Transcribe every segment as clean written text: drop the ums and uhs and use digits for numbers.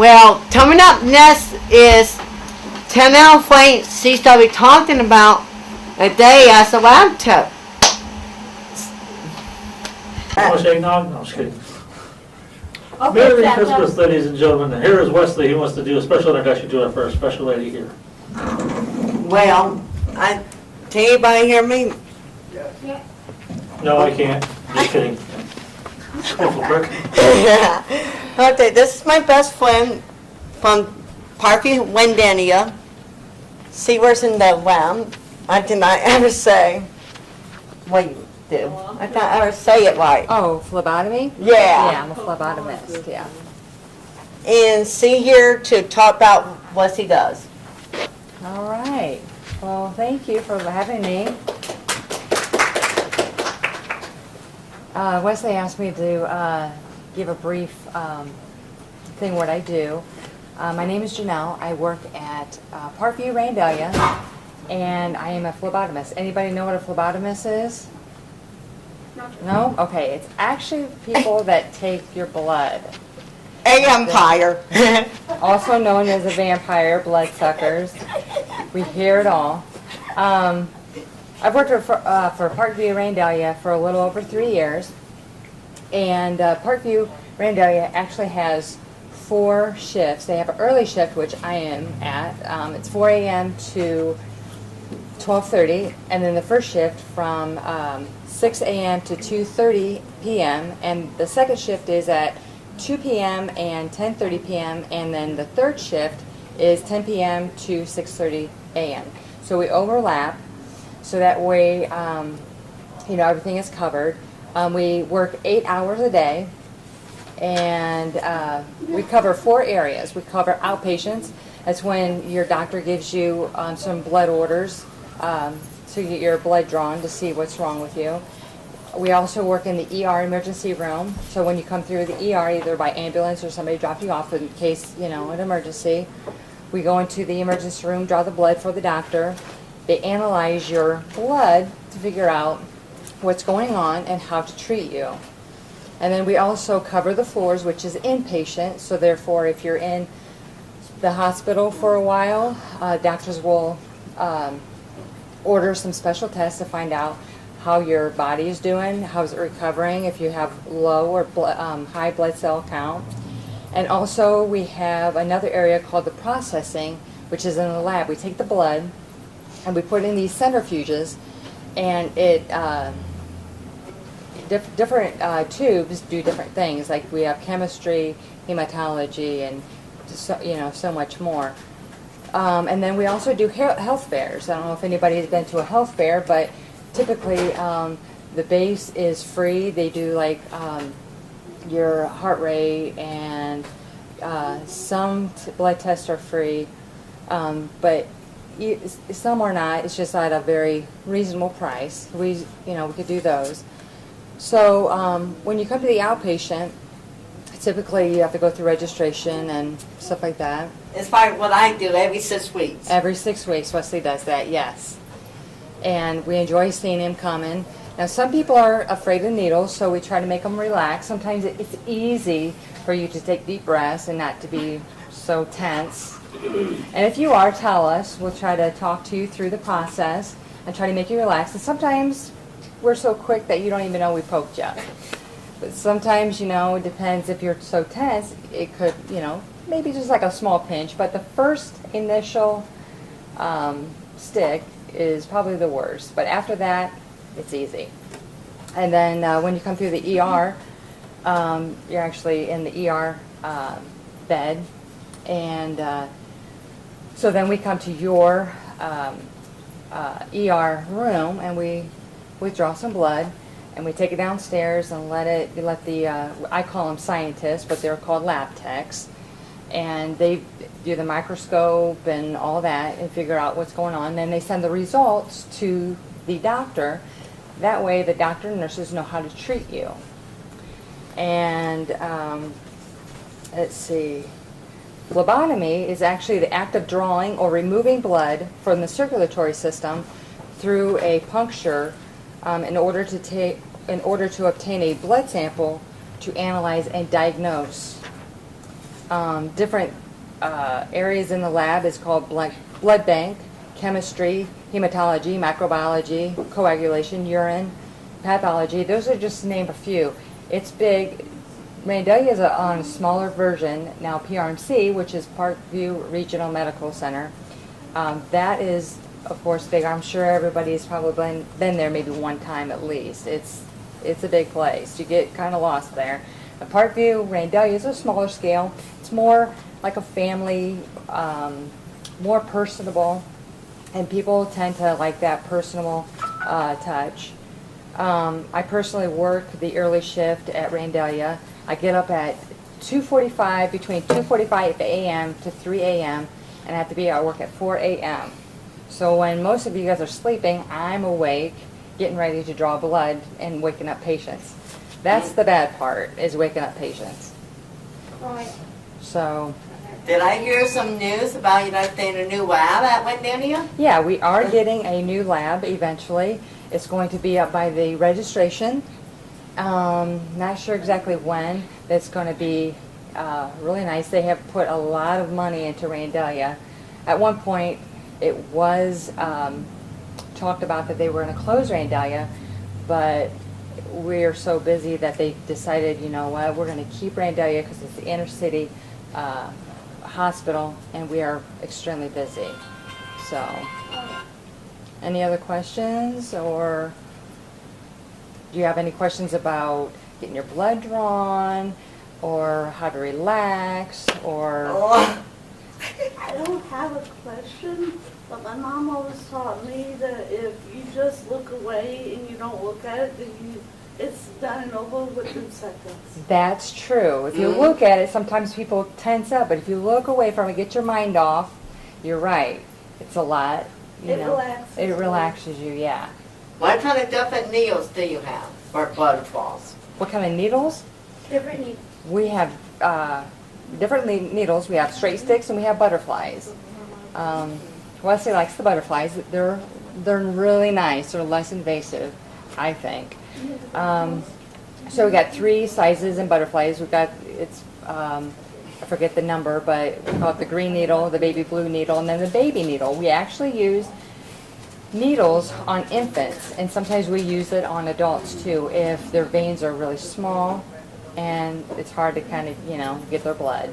Well, coming up next is Janelle Flint. She's going to be talking about a day as a lab tech. Want to eggnog? No, I'm just kidding. Merry Christmas, ladies and gentlemen. Here is Wesley. He wants to do a special introduction to our first special lady here. Well, can anybody hear me? No, I can't. Just kidding. Okay, this is my best friend from Parky Wendania. She works in the lab. I cannot ever say what you do. I can't ever say it right. Oh, phlebotomy? Yeah. Yeah, I'm a phlebotomist, yeah. And she here to talk about what she does. All right. Well, thank you for having me. Wesley asked me to give a brief thing what I do. My name is Janelle. I work at Parkview Randalia, and I am a phlebotomist. Anybody know what a phlebotomist is? No? Okay, it's actually people that take your blood. A vampire. Also known as a vampire, bloodsuckers. We hear it all. I've worked for Parkview Randalia for a little over 3 years. And Parkview Randalia actually has 4 shifts. They have an early shift, which I am at. It's 4 a.m. to 12:30. And then the first shift from 6 a.m. to 2:30 p.m. And the second shift is at 2 p.m. and 10:30 p.m. And then the third shift is 10 p.m. to 6:30 a.m. So we overlap, so that way, everything is covered. We work 8 hours a day, and we cover 4 areas. We cover outpatients. That's when your doctor gives you some blood orders to get your blood drawn to see what's wrong with you. We also work in the ER emergency room. So when you come through the ER, either by ambulance or somebody dropped you off in case, an emergency, we go into the emergency room, draw the blood for the doctor. They analyze your blood to figure out what's going on and how to treat you. And then we also cover the floors, which is inpatient. So therefore, if you're in the hospital for a while, doctors will order some special tests to find out how your body is doing, how's it recovering, if you have low or high blood cell count. And also we have another area called the processing, which is in the lab. We take the blood and we put it in these centrifuges, and it different tubes do different things. Like we have chemistry, hematology, and so much more. And then we also do health fairs. I don't know if anybody's been to a health fair, but typically the base is free. They do like your heart rate, and some blood tests are free, but some are not. It's just at a very reasonable price. We could do those. So when you come to the outpatient, typically you have to go through registration and stuff like that. It's part of what I do every 6 weeks. Every 6 weeks, Wesley does that, yes. And we enjoy seeing him coming. Now, some people are afraid of needles, so we try to make them relax. Sometimes it's easy for you to take deep breaths and not to be so tense. And if you are, tell us. We'll try to talk to you through the process and try to make you relax. And sometimes we're so quick that you don't even know we poked you. But sometimes, it depends if you're so tense, it could, maybe just like a small pinch. But the first initial stick is probably the worst. But after that, it's easy. And then when you come through the ER, you're actually in the ER bed. And so then we come to your ER room, and we withdraw some blood, and we take it downstairs and let the I call them scientists, but they're called lab techs, and they do the microscope and all that and figure out what's going on. Then they send the results to the doctor. That way the doctor and nurses know how to treat you. And let's see, phlebotomy is actually the act of drawing or removing blood from the circulatory system through a puncture in order to obtain a blood sample to analyze and diagnose Different areas in the lab is called blood bank, chemistry, hematology, microbiology, coagulation, urine, pathology. Those are just to name a few. It's big. Randalia is on a smaller version. Now PRMC, which is Parkview Regional Medical Center, that is, of course, big. I'm sure everybody's probably been there maybe one time at least. It's a big place. You get kind of lost there. Parkview, Randalia is a smaller scale. It's more like a family, more personable, and people tend to like that personal touch. I personally work the early shift at Randalia. I get up at 2:45, between 2:45 a.m. to 3 a.m., and I have to be at work at 4 a.m. So when most of you guys are sleeping, I'm awake, getting ready to draw blood and waking up patients. That's the bad part, is waking up patients. Right. So, Did I hear some news about you guys getting a new lab at Wendania? yeah, we are getting a new lab eventually. It's going to be up by the registration. Not sure exactly when. It's going to be really nice. They have put a lot of money into Randalia. At one point, it was talked about that they were going to close Randalia, but we're so busy that they decided, you know what, we're going to keep Randalia because it's the inner city hospital, and we are extremely busy. So, any other questions, or do you have any questions about getting your blood drawn, or how to relax, or... Oh, I don't have a question, but my mom always taught me that if you just look away and you don't look at it, then it's done and over within seconds. That's true. If you look at it, sometimes people tense up, but if you look away from it, get your mind off, you're right. It's a lot, you It know. relaxes It me. relaxes you, yeah. what kind of different needles do you have for blood draws? What kind of needles? Different needs. We have different needles. We have straight sticks and we have butterflies. Wesley likes the butterflies. They're really nice. They're less invasive, I think. So we got 3 sizes in butterflies. We've got, I forget the number, but we call it the green needle, the baby blue needle, and then the baby needle. We actually use needles on infants, and sometimes we use it on adults too if their veins are really small and it's hard to kind of, you know, get their blood.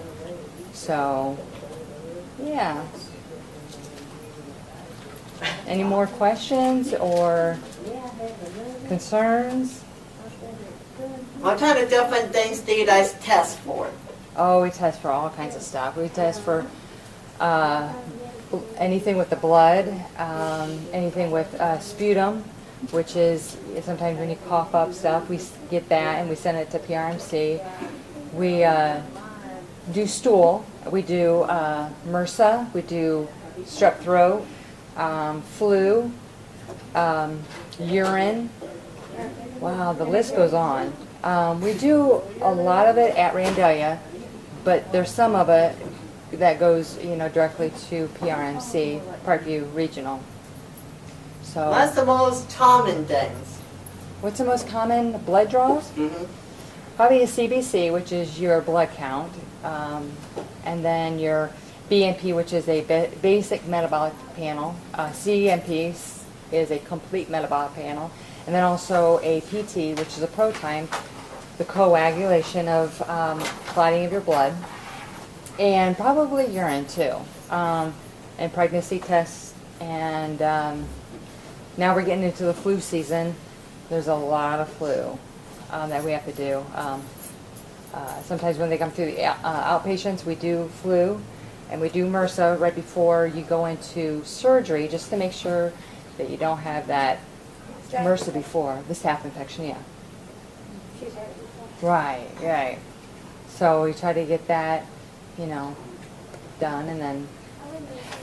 So, yeah. Any more questions or concerns? What kind of different things do you guys test for? Oh, we test for all kinds of stuff. We test for anything with the blood, anything with sputum, which is sometimes when you cough up stuff, we get that and we send it to PRMC. We do stool. We do MRSA. We do strep throat, flu, urine. Wow, the list goes on. We do a lot of it at Randalia, but there's some of it that goes, you know, directly to PRMC, Parkview Regional. So, What's the most common things? what's the most common blood draws? Mm-hmm. Probably a CBC, which is your blood count, and then your BNP, which is a basic metabolic panel. CMP is a complete metabolic panel, and then also a PT, which is a protein, the coagulation of clotting of your blood, and probably urine too, and pregnancy tests. And now we're getting into the flu season. There's a lot of flu that we have to do. Sometimes when they come through the outpatients, we do flu, and we do MRSA right before you go into surgery, just to make sure that you don't have that MRSA before, the staph infection, yeah. Right, right. So we try to get that, you know, done, and then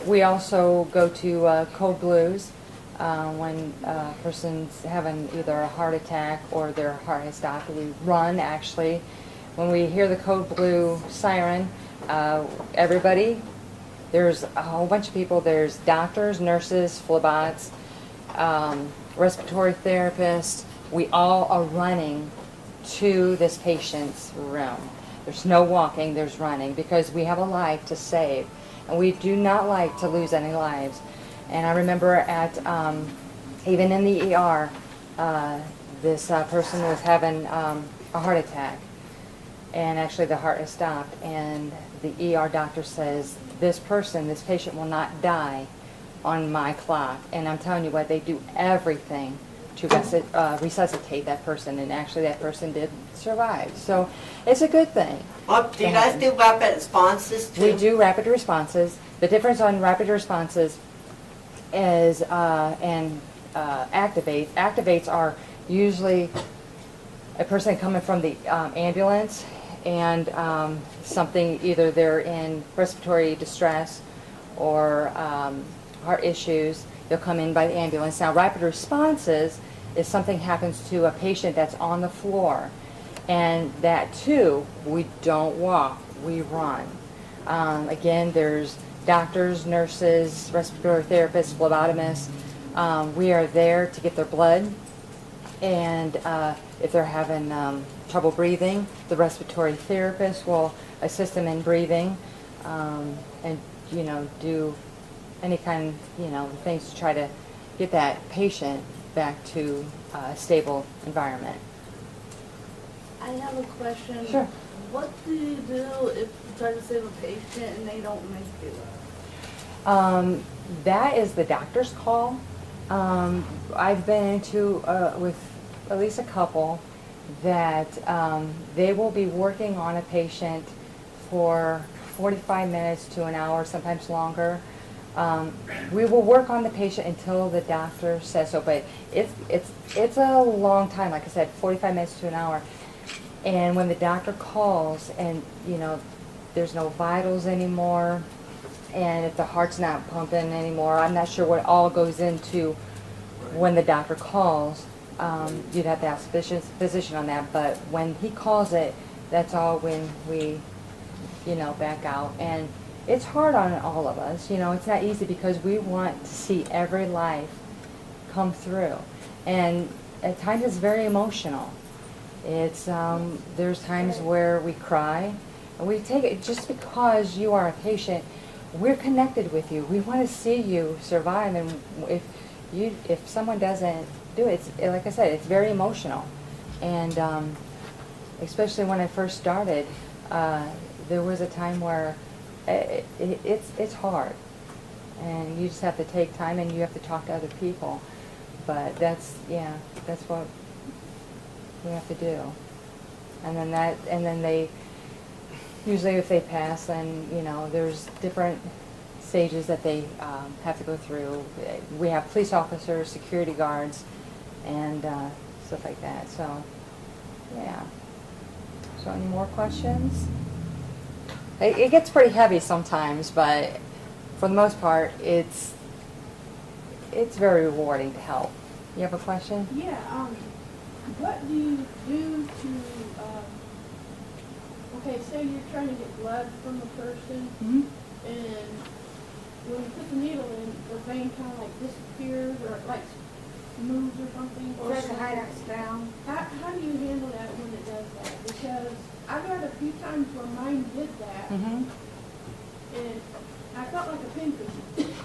we also go to cold blues when a person's having either a heart attack or their heart has stopped. We run, actually. When we hear the code blue siren, everybody, there's a whole bunch of people. There's doctors, nurses, phlebots, respiratory therapists. We all are running to this patient's room. There's no walking, there's running, because we have a life to save. And we do not like to lose any lives. And I remember at, even in the ER, this person was having a heart attack. And actually the heart has stopped. And the ER doctor says, this patient will not die on my clock. And I'm telling you what, they do everything to resuscitate that person. And actually that person did survive. So it's a good thing. Well, do you guys do rapid responses too? We do rapid responses. The difference on rapid responses is and activates. Activates are usually a person coming from the ambulance and something, either they're in respiratory distress or heart issues. They'll come in by the ambulance. Now, rapid responses is something happens to a patient that's on the floor. And that too, we don't walk, we run. Again, there's doctors, nurses, respiratory therapists, phlebotomists. We are there to get their blood. And if they're having trouble breathing, the respiratory therapist will assist them in breathing and, do any kind of, things to try to get that patient back to a stable environment. I have a question. Sure. What do you do if you try to save a patient and they don't make it? That is the doctor's call. I've been into with at least a couple that they will be working on a patient for 45 minutes to an hour, sometimes longer. We will work on the patient until the doctor says so, but it's a long time, like I said, 45 minutes to an hour. And when the doctor calls and, there's no vitals anymore, and if the heart's not pumping anymore, I'm not sure what all goes into when the doctor calls. You'd have to ask the physician on that, but when he calls it, that's all when we, back out. And it's hard on all of us, it's not easy because we want to see every life come through. And at times it's very emotional. It's, there's times where we cry, and we take it, just because you are a patient, we're connected with you. We want to see you survive, and if someone doesn't do it, like I said, it's very emotional. And especially when I first started, there was a time where it's hard, and you just have to take time and you have to talk to other people. But that's what we have to do. And then they usually, if they pass, then there's different stages that they have to go through. We have police officers, security guards, and stuff like that. So yeah. So any more questions? It gets pretty heavy sometimes, but for the most part, it's very rewarding to help. You have a question? Yeah, what do you do to, okay, say you're trying to get blood from a person, and when you put the needle in, the vein kind of like disappears, or it like moves or something? Or Try to hide us down. How do you handle that when it does that? Because I've had a few times where mine did that, and I felt like a pinprick.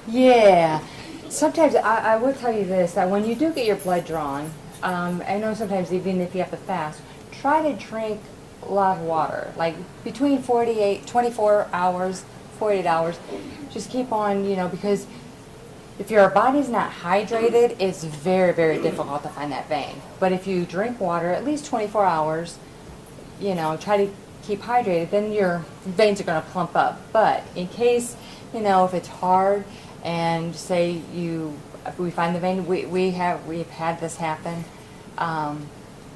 Yeah. Sometimes I will tell you this, that when you do get your blood drawn, I know sometimes even if you have to fast, try to drink a lot of water, like between 24 hours, 48 hours. Just keep on, because if your body's not hydrated, it's very, very difficult to find that vein. But if you drink water at least 24 hours, try to keep hydrated, then your veins are going to plump up. But in case, if it's hard, and say if we find the vein, we've had this happen.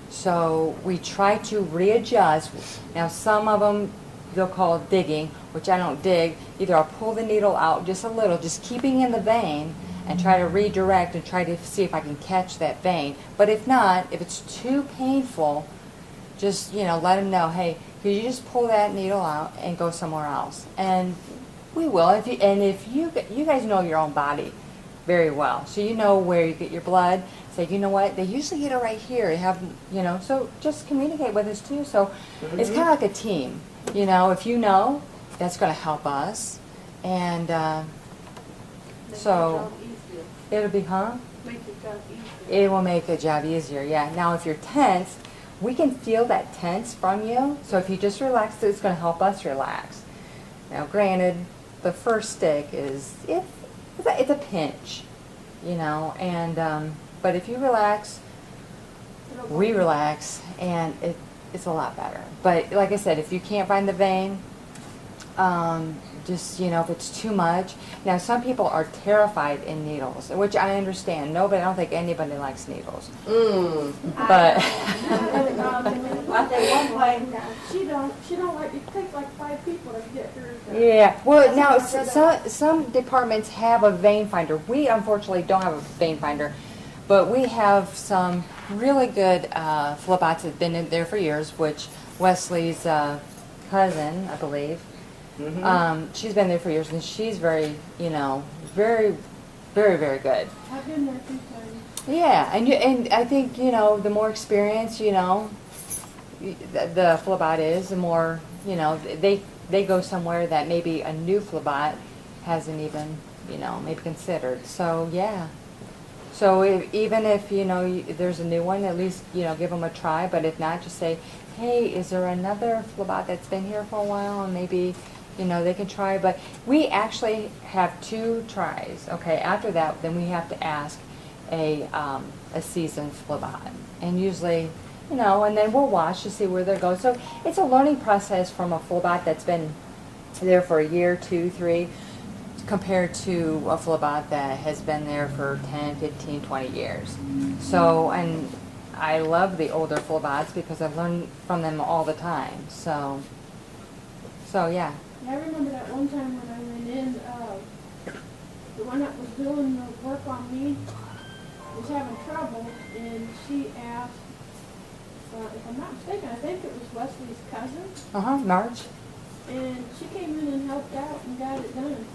So we try to readjust. Now some of them they'll call digging, which I don't dig. Either I'll pull the needle out just a little, just keeping in the vein, and try to redirect and try to see if I can catch that vein. But if not, if it's too painful, just let them know, hey, could you just pull that needle out and go somewhere else? And we will. If you guys know your own body very well, so you know where you get your blood. Say, you know what? They usually get it right here. They have, so just communicate with us too. So it's kind of like a team. you know, if you know, that's going to help us. And so it'll be, huh? Make your job easier. It will make the job easier, yeah. Now, if you're tense, we can feel that tense from you. So if you just relax, it's going to help us relax. Now, granted, the first stick is, it's a pinch, you know, and, but if you relax, we relax, and it's a lot better. But like I said, if you can't find the vein, just, you know, if it's too much. Now, some people are terrified in needles, which I understand. I don't think anybody likes needles. But I think one way, she don't like, it takes like 5 people to get hers done. yeah, well, now, some departments have a vein finder. We unfortunately don't have a vein finder, but we have some really good phlebots that have been in there for years, which Wesley's cousin, I believe, she's been there for years, and she's very, you know, very, very, very good. I've been there 2 times. Yeah, and I think, you know, the more experience, you know, the phlebot is, the more, you know, they go somewhere that maybe a new phlebot hasn't even, you know, maybe considered. So, yeah. So even if, you know, there's a new one, at least, you know, give them a try. But if not, just say, hey, is there another phlebot that's been here for a while, and maybe, you know, they can try. But we actually have 2 tries. Okay, after that, then we have to ask a seasoned phlebot. And usually, you know, and then we'll watch to see where they go. So it's a learning process from a phlebot that's been there for a year, 2, 3, compared to a phlebot that has been there for 10, 15, 20 years. So, and I love the older phlebots because I've learned from them all the time. So yeah. I remember that one time when I went in, the one that was doing the work on me was having trouble, and she asked, if I'm not mistaken, I think it was Wesley's cousin, Marge. and she came in and helped out and got it done.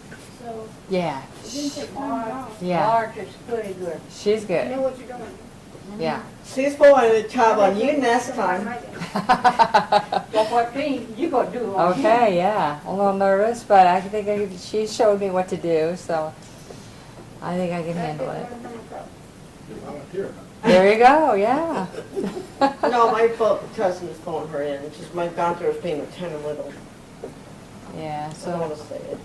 So Yeah. it didn't take time at all. Yeah. Marge is pretty good. She's You good. know what you're doing. Yeah. She's pulling the job on you next time. That's what you gonna do on him. Okay, yeah. A little nervous, but I think she showed me what to do, so I think I can handle it. There you go, yeah. No, my cousin is pulling her in. It's just my doctor is being a tenor little. Yeah, I don't want so to say it.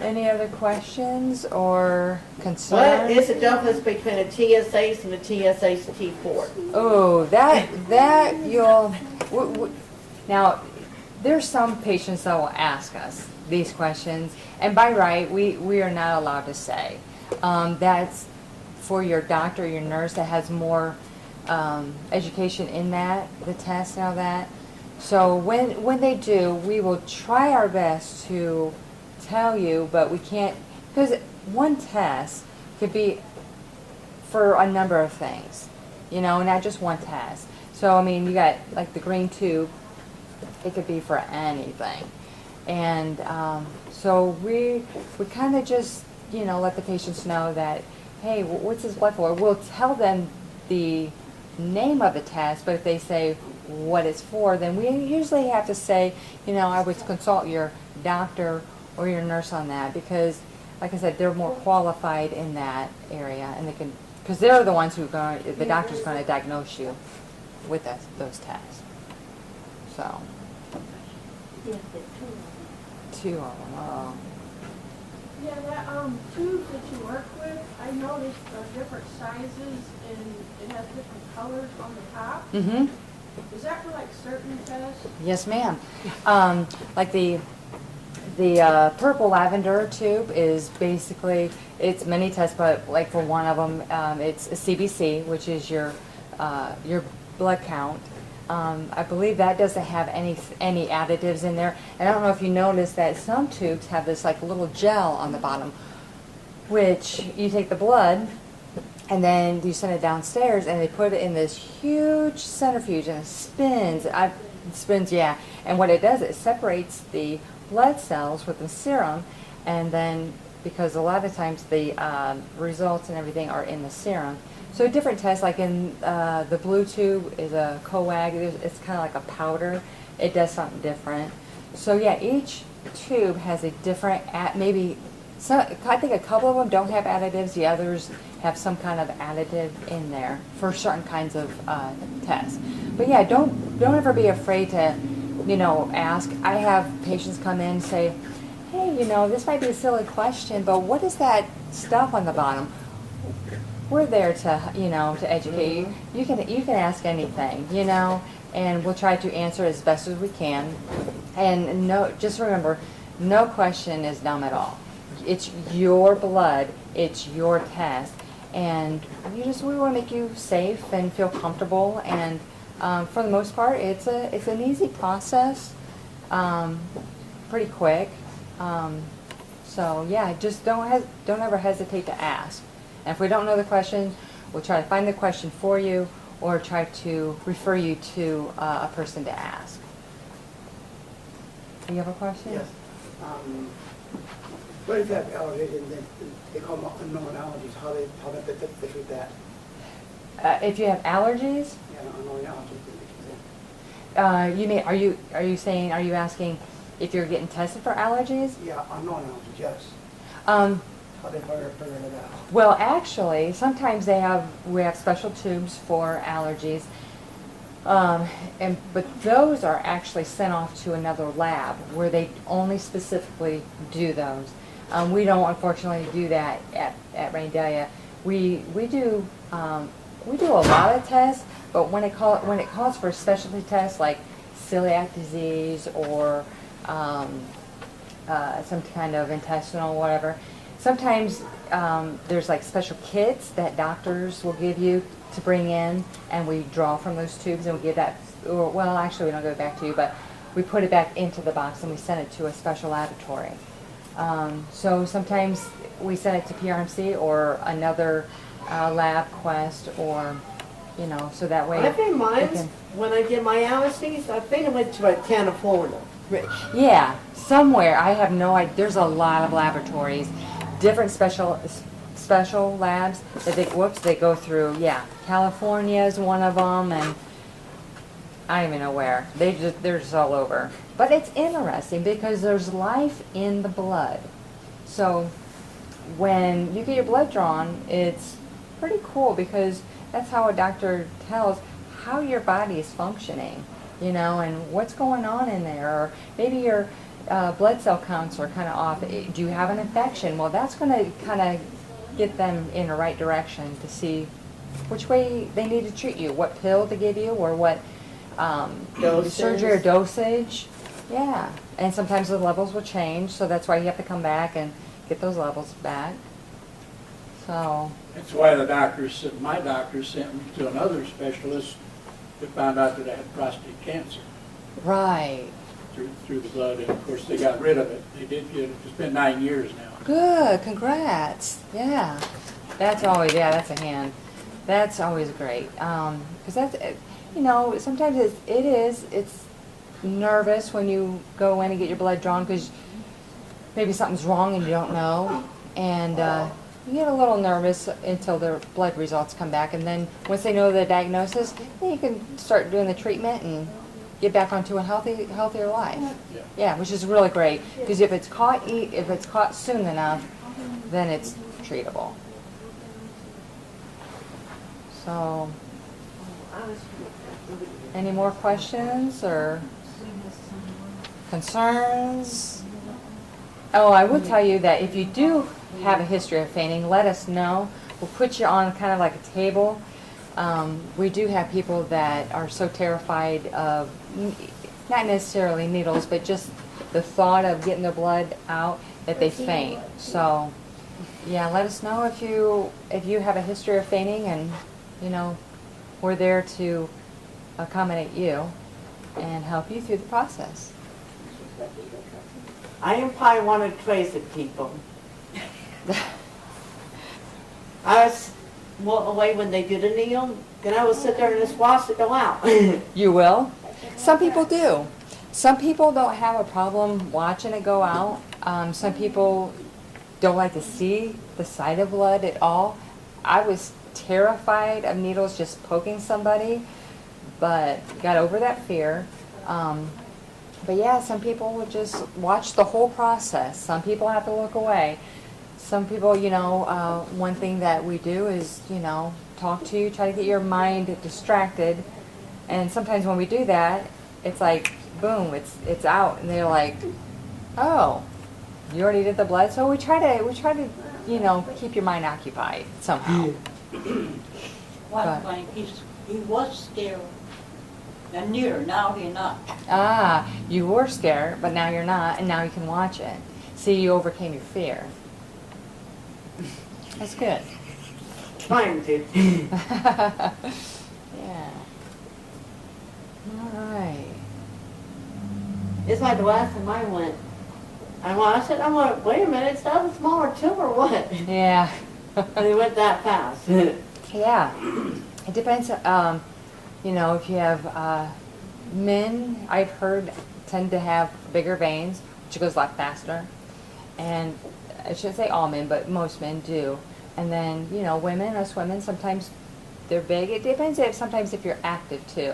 any other questions or What concerns? is the difference between a TSH and a TSH T4? Oh, that you'll, now, there's some patients that will ask us these questions, and by right, we are not allowed to say. That's for your doctor, your nurse that has more education in that, the test and all that. So when they do, we will try our best to tell you, but we can't, because one test could be for a number of things, you know, not just one test. So, I mean, you got like the green tube, it could be for anything. And so we kind of just, you know, let the patients know that, hey, what's his blood for? We'll tell them the name of the test, but if they say what it's for, then we usually have to say, you know, I would consult your doctor or your nurse on that, because, like I said, they're more qualified in that area, and they can, because they're the ones who the doctor's going to diagnose you with those tests. So, 2 of them. Oh. Yeah, that tube that you work with, I noticed different sizes and it has different colors on the top. Mm-hmm. Is that for like certain tests? Yes, ma'am. Like the purple lavender tube is basically, it's many tests, but like for one of them, it's a CBC, which is your blood count. I believe that doesn't have any additives in there. And I don't know if you noticed that some tubes have this like little gel on the bottom, which you take the blood and then you send it downstairs and they put it in this huge centrifuge and it spins. It spins, yeah. And what it does, it separates the blood cells with the serum, and then because a lot of times the results and everything are in the serum. So different tests, like in the blue tube is a coag. It's kind of like a powder, it does something different. So yeah, each tube has a different, maybe, I think a couple of them don't have additives, the others have some kind of additive in there for certain kinds of tests. But yeah, don't ever be afraid to, ask. I have patients come in and say, hey, this might be a silly question, but what is that stuff on the bottom? We're there to, to educate you. You can ask anything, and we'll try to answer as best as we can. And just remember, no question is dumb at all. It's your blood, it's your test, and we want to make you safe and feel comfortable. And for the most part, it's an easy process, pretty quick. So yeah, just don't ever hesitate to ask. And if we don't know the question, we'll try to find the question for you, or try to refer you to a person to ask. Do you have a question? Yes. What if you have allergies and they call them unknown allergies? How they treat that? If you have allergies, Yeah, unknown allergies. you mean are you saying, are you asking if you're getting tested for allergies? Yeah, unknown allergies. Yes. How they figure it out? Well, actually, sometimes we have special tubes for allergies, but those are actually sent off to another lab where they only specifically do those. We don't unfortunately do that at Randalia. We do a lot of tests, but when it calls for specialty tests like celiac disease or some kind of intestinal whatever. Sometimes there's like special kits that doctors will give you to bring in, and we draw from those tubes and we give that, well actually we don't give it back to you, but we put it back into the box and we send it to a special laboratory. So sometimes we send it to PRMC or another lab quest, or so that way. I think mine, when I get my allergies, I think I went to California. Yeah, somewhere. I have no idea. There's a lot of laboratories, different special labs that they go through. Yeah, California is one of them, and I don't even know where. They're just all over. But it's interesting because there's life in the blood. So when you get your blood drawn, it's pretty cool because that's how a doctor tells how your body is functioning, and what's going on in there. Or maybe your blood cell counts are kind of off. Do you have an infection? Well, that's going to kind of get them in the right direction to see which way they need to treat you, what pill to give you, or what surgery or dosage. Yeah, and sometimes the levels will change, so that's why you have to come back and get those levels back. So That's why my doctor sent me to another specialist to find out that I had prostate cancer right. through the blood, and of course they got rid of it. They did it's been 9 years now. Good, congrats. Yeah, that's always, that's a hand. That's always great. Because that's, sometimes it's nervous when you go in and get your blood drawn because maybe something's wrong and you don't know. And you get a little nervous until the blood results come back. And then once they know the diagnosis, then you can start doing the treatment and get back onto a healthier life. Yeah, which is really great because if it's caught soon enough, then it's treatable. So, any more questions or concerns? Oh, I will tell you that if you do have a history of fainting, let us know. We'll put you on kind of like a table. We do have people that are so terrified of, not necessarily needles, but just the thought of getting their blood out that they faint. So, yeah, let us know if you have a history of fainting, and we're there to accommodate you and help you through the process. I am probably one of the crazy people. I was walk away when they do the needle, then I will sit there and just watch it go out. You will? Some people do. Some people don't have a problem watching it go out. Some people don't like to see the sight of blood at all. I was terrified of needles just poking somebody, but got over that fear. But yeah, some people will just watch the whole process. Some people have to look away. Some people, one thing that we do is, talk to you, try to get your mind distracted. And sometimes when we do that, it's like, boom, it's out. And they're like, oh, you already did the blood? So we try to, keep your mind occupied somehow. One thing, he was scared. And near, now he's not. Ah, you were scared, but now you're not, and now you can watch it. See, you overcame your fear. That's good. Trying to. Yeah. All right. It's like the last time I went. I watched it, I'm like, wait a minute, it's not a smaller tube or what? Yeah. And it went that fast. Yeah. It depends, if you have men, I've heard, tend to have bigger veins, which goes a lot faster. And I shouldn't say all men, but most men do. And then, us women, sometimes they're big. It depends sometimes if you're active too.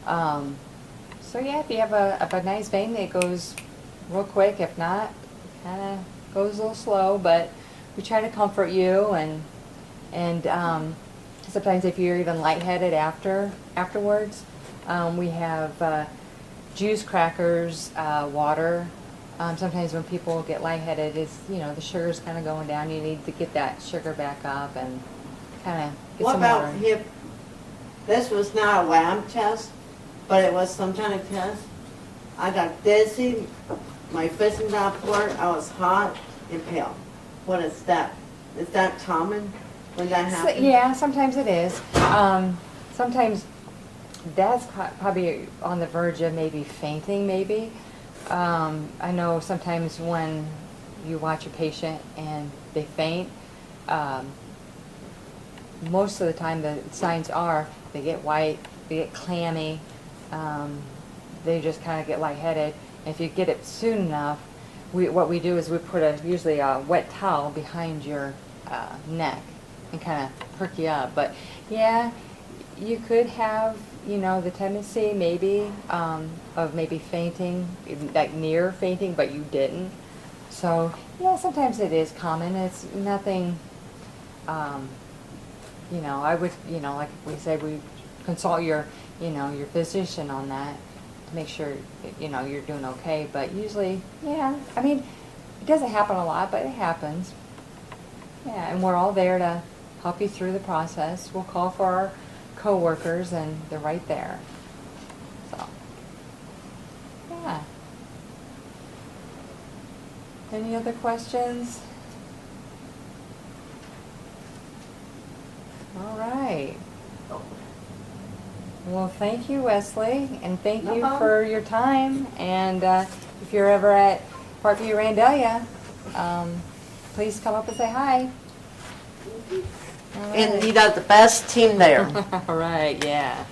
So yeah, if you have a nice vein, it goes real quick. If not, kind of goes a little slow, but we try to comfort you and sometimes if you're even lightheaded afterwards, we have juice, crackers, water. Sometimes when people get lightheaded, the sugar's kind of going down. You need to get that sugar back up and kind of get What some about water. hip? This was not a lab test, but it was some kind of test. I got dizzy, my fist got blurred, I was hot and pale. What is that? Is that common when that happens? Yeah, sometimes it is. Sometimes that's probably on the verge of maybe fainting, maybe. I know sometimes when you watch a patient and they faint, most of the time the signs are they get white, they get clammy, they just kind of get lightheaded. And if you get it soon enough, what we do is we put usually a wet towel behind your neck and kind of perk you up. But yeah, you could have, the tendency maybe of maybe fainting, like near fainting, but you didn't. So yeah, sometimes it is common. It's nothing, I would, like we said, we consult your physician on that to make sure, you're doing okay. But usually, yeah, it doesn't happen a lot, but it happens. Yeah, and we're all there to help you through the process. We'll call for our co-workers and they're right there. So, yeah. Any other questions? All right. Well, thank you, Wesley, and thank No you problem. for your time. And if you're ever at Parkview Randalia, please come up and say hi. All And right. you got the best team there. All right, yeah.